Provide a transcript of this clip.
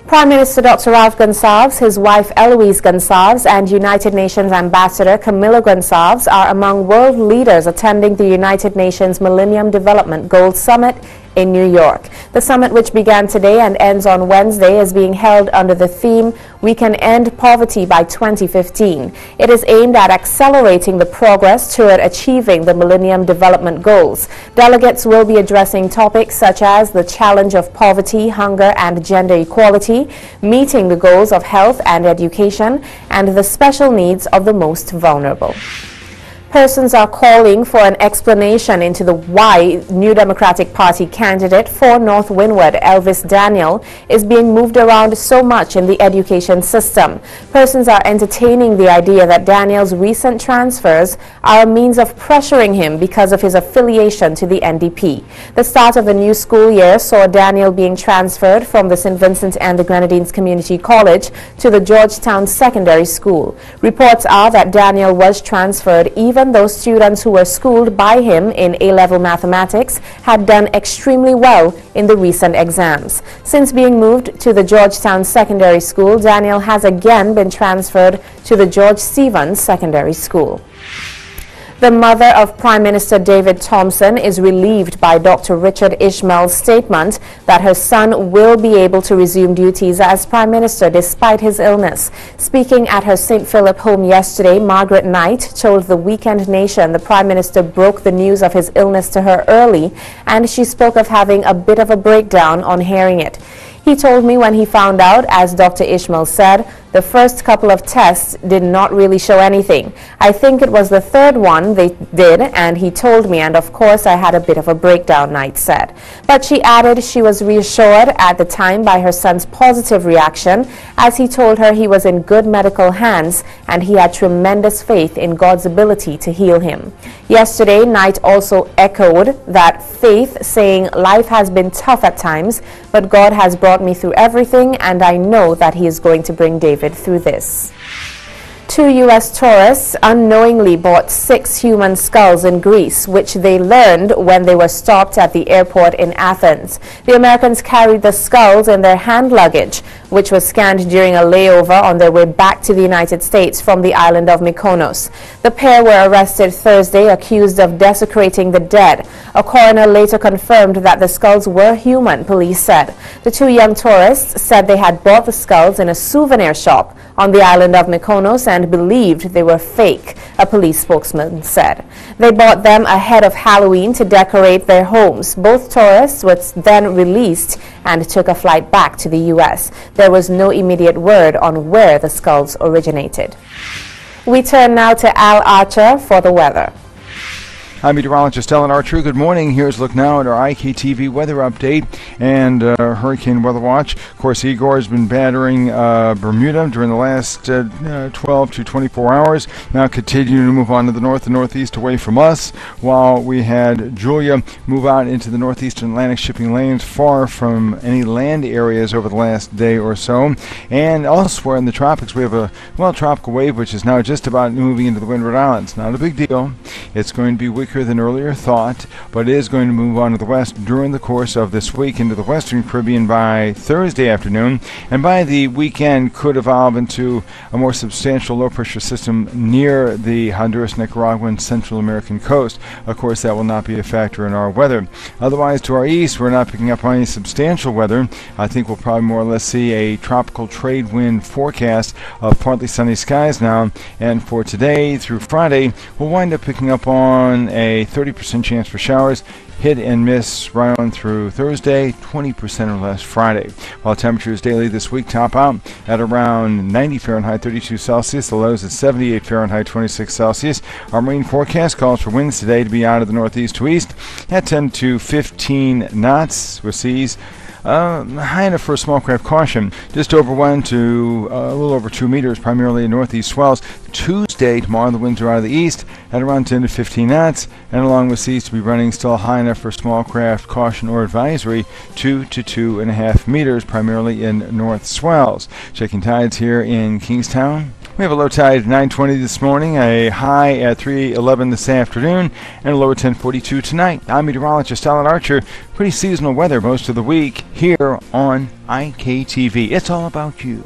Prime Minister Dr. Ralph Gonsalves, his wife Eloise Gonsalves, and United Nations Ambassador Camilo Gonsalves are among world leaders attending the United Nations Millennium Development Goals Summit in New York. The summit, which began today and ends on Wednesday, is being held under the theme, "We Can End Poverty by 2015. It is aimed at accelerating the progress toward achieving the Millennium Development Goals. Delegates will be addressing topics such as the challenge of poverty, hunger, and gender equality, meeting the goals of health and education, and the special needs of the most vulnerable. Persons are calling for an explanation into the why New Democratic Party candidate for North Windward, Elvis Daniel, is being moved around so much in the education system. Persons are entertaining the idea that Daniel's recent transfers are a means of pressuring him because of his affiliation to the NDP. The start of the new school year saw Daniel being transferred from the St. Vincent and the Grenadines Community College to the Georgetown Secondary School. Reports are that Daniel was transferred even though students who were schooled by him in A-level mathematics had done extremely well in the recent exams. Since being moved to the Georgetown Secondary School, Daniel has again been transferred to the George Stevens Secondary School. The mother of Prime Minister David Thompson is relieved by Dr. Richard Ishmael's statement that her son will be able to resume duties as Prime Minister despite his illness. Speaking at her St. Philip home yesterday, Margaret Knight told the Weekend Nation the Prime Minister broke the news of his illness to her early, and she spoke of having a bit of a breakdown on hearing it. He told me when he found out, as Dr. Ishmael said, the first couple of tests did not really show anything. I think it was the third one they did, and he told me, and of course I had a bit of a breakdown, Knight said. But she added she was reassured at the time by her son's positive reaction, as he told her he was in good medical hands and he had tremendous faith in God's ability to heal him. Yesterday, Knight also echoed that faith, saying, "Life has been tough at times, but God has brought me through everything, and I know that he is going to bring David through this." 2 U.S. tourists unknowingly bought 6 human skulls in Greece, which they learned when they were stopped at the airport in Athens. The Americans carried the skulls in their hand luggage, which was scanned during a layover on their way back to the United States from the island of Mykonos. The pair were arrested Thursday, accused of desecrating the dead. A coroner later confirmed that the skulls were human, police said. The 2 young tourists said they had bought the skulls in a souvenir shop on the island of Mykonos and believed they were fake, a police spokesman said. They bought them ahead of Halloween to decorate their homes. Both tourists were then released and took a flight back to the U.S. There was no immediate word on where the skulls originated. We turn now to Al Archer for the weather. I'm meteorologist Ellen Archer. Good morning. Here's a look now at our IKTV weather update and hurricane weather watch. Of course, Igor has been battering Bermuda during the last 12 to 24 hours. Now continuing to move on to the north and northeast away from us, while we had Julia move out into the northeastern Atlantic shipping lanes far from any land areas over the last day or so. And elsewhere in the tropics, we have a tropical wave which is now just about moving into the Windward Islands. Not a big deal. It's going to be weaker than earlier thought, but it is going to move on to the west during the course of this week into the western Caribbean by Thursday afternoon, and by the weekend could evolve into a more substantial low-pressure system near the Honduras, Nicaraguan, Central American coast. Of course, that will not be a factor in our weather. Otherwise, to our east, we're not picking up on any substantial weather. I think we'll probably more or less see a tropical trade wind forecast of partly sunny skies now, and for today through Friday, we'll wind up picking up on a 30% chance for showers, hit and miss right on through Thursday, 20% or less Friday. While temperatures daily this week top out at around 90 Fahrenheit, 32 Celsius, the lows at 78 Fahrenheit, 26 Celsius. Our marine forecast calls for winds today to be out of the northeast to east at 10 to 15 knots with seas high enough for a small craft caution, just over 1 to a little over 2 meters, primarily in northeast swells. Tuesday, tomorrow, the winds are out of the east at around 10 to 15 knots, and along with seas to be running still high enough for small craft caution or advisory, 2 to 2.5 meters, primarily in north swells. Checking tides here in Kingstown. We have a low tide at 9:20 this morning, a high at 3:11 this afternoon, and a low at 10:42 tonight. I'm meteorologist Alan Archer. Pretty seasonal weather most of the week here on IKTV. It's all about you.